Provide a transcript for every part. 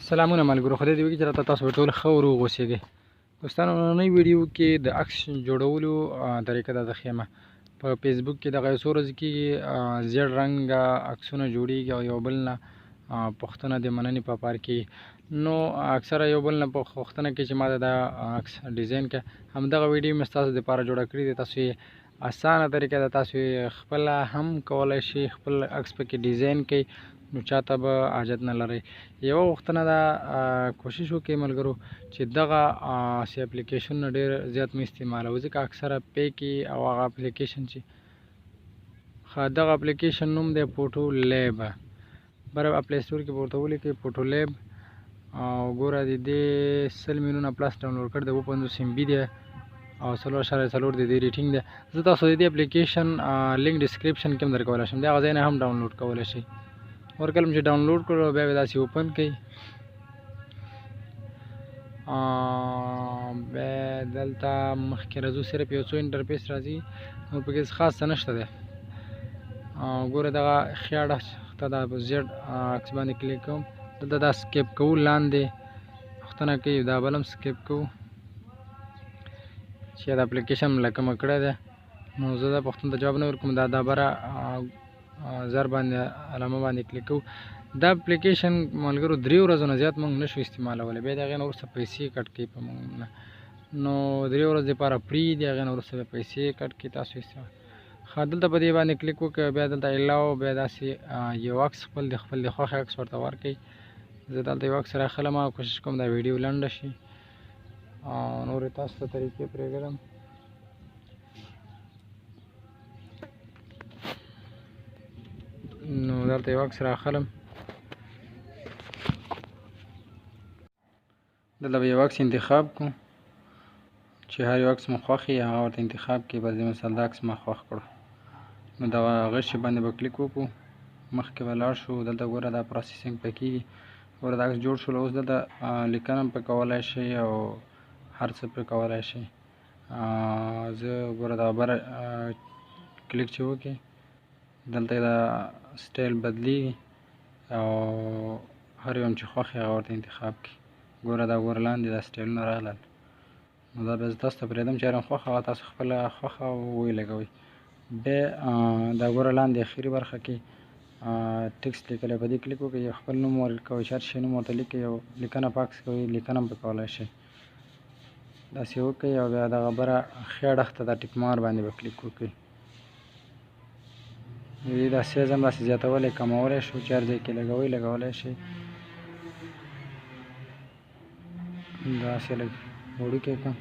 سلامونه ملګرو، خدای دې وکړي چې راته تاسو به ټول ښه ور وغوسېږئ. دوستانو، نننۍ ویډیو کې د عکس جوړولو طریقه دا ښیمه. په فیسبوک کې دغه یو څو ورځې کېږي زیړ رنګه عکسونه جوړېږي او یو بل نه پوښتنه د مننې په پار کې. نو اکثره یو بل نه پوښتنه کوي چې ما دا عکس ډیزاین کړه. همدغه ویډیو مې ستاسو دپاره جوړه کړې ده. تاسو یې اسانه طریقه ده، تاسو یې خپله هم کولی شئ خپل عکس پکې ډیزاین کړئ، نو چاته به حاجت نه لرئ. یوه غوښتنه ده، کوشش وکړئ ملګرو چې دغه سی اپلیکیشنونه ډېر زیات مه استعمالوئ، ځکه اکثره پیکي او هغه اپلیکیشن چې دغه اپلیکیشن نوم دی فوټو لیب. بره پلی سټور کې به ورته ولیکئ فوټو لیب، او ګوره د دې 100 میلیونه پلس ډاونلوډ کړی دی، 55 MB دی او 4.4 د دې ریټینګ دی. زه تاسو د دې اپلیکیشن لینک ډسکرپشن کې هم درکولی شم، د هغه ځای نه هم ډاونلوډ کولی شئ. ورکله چې ډاونلوډ کړو بیا به داسې اوپن کړئ، بیا دلته مخکې راځو، صرف یو څو انټرفیس راځي، نور پکې خاص څه نشته دی. ګوره دغه ښي اړخ ته دا زیډ عکس باندې کلیک کوم، دلته دا سکیپ کوو لاندې پوښتنه کوي، دا بل هم سکیپ کوو چې دا اپلیکیشن مله کومه کړی دی. نو زه دا پوښتنې ته جواب نه ورکوم، دا بره زر باندې علامه باندې کلیک کوو. دا اپلیکیشن ملګرو 3 ورځو نه زیات موږ نشو استعمالولی، بیا د هغې نه وروسته پیسې کټ کوي په موږ نه. نو 3 ورځې دپاره فری دی، هغې نه وروسته بیا پیسې کټ کوي. تاسو استعمال دلته په دې باندې کلیک وکړئ، بیا دلته الاو، بیا داسې یو عکس خپل د خوښې عکس ورته ورکړئ. زه دلته یو عکس راخلم، کوشش کوم دا ویډیو لنډه شي او نورې تاسو ته طریقې پرېږدم. نو دلته یو عکس راخلم، دلته به یو عکس انتخاب کړو چې هر یو عکس مو خوښ وي هغه ورته انتخاب کړئ. بس مثال دا عکس ما خوښ کړو، نو دغه غشي باندې به کلیک وکړو، مخکې به لاړ شو. دلته ګوره دا پروسیسینګ پکې کېږي، ګوره دا عکس جوړ شول. اوس دلته لیکنه هم پرې کولی شئ او هر څه پرې کولی شئ. زه ګوره دا بره کلیک چې وکړئ، دلته دا سټایل بدلیږي او هر یو چې خوښ وي هغه ورته انتخاب کړي. ګوره دا لاندې دا سټایلونه راغلل، نو دا بیا زه تاسو ته پرېږدم چې هر یو خوښ هغه تاسو خپله خوښه ویې لګوئ. بیا دا ګوره لاندې اخري برخه کې ټکسټ لیکلی، په دې کلیک وکړئ، یو خپل نوم ورکوئ، چې هر شي نوم ورته لیکئ، یو لیکنه په عکس کوئ، لیکنه هم پرې کولی شئ. داسې وکړئ او بیا دغه بره ښي اړخ ته دا ټیک مار باندې به کلیک وکړئ. د دې دا سایز هم داسې زیاتولی کمولی شو، چې هر ځای کې لګولی شئ. داسې لږ وړوکی کړم.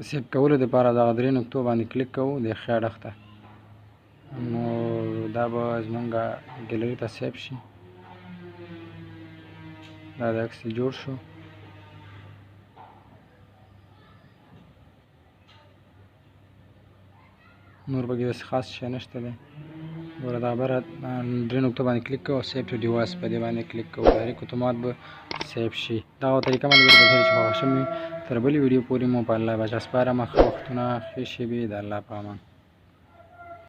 سیب کولو دپاره دغه 3 نقطو باندې کلیک کوو د ښي اړخ ته، نو دا به زمونږ ګیلري ته سیب شي. دا د عکس جوړ شو. نور پکې داسې خاص شی نشته دی. ګوره دا بره 3 نقطو باندې کلیک کوو، سیب ټو ډیوایس په دې باندې کلیک کوو، ډایرکټ اتومات به سیب شي. دغه طریقه ملګرو به چې خوښه شوې تر بلې ویډیو پورې مو په الله باچا سپارم. ښه وختونه، ښې شېبې، د الله په امان.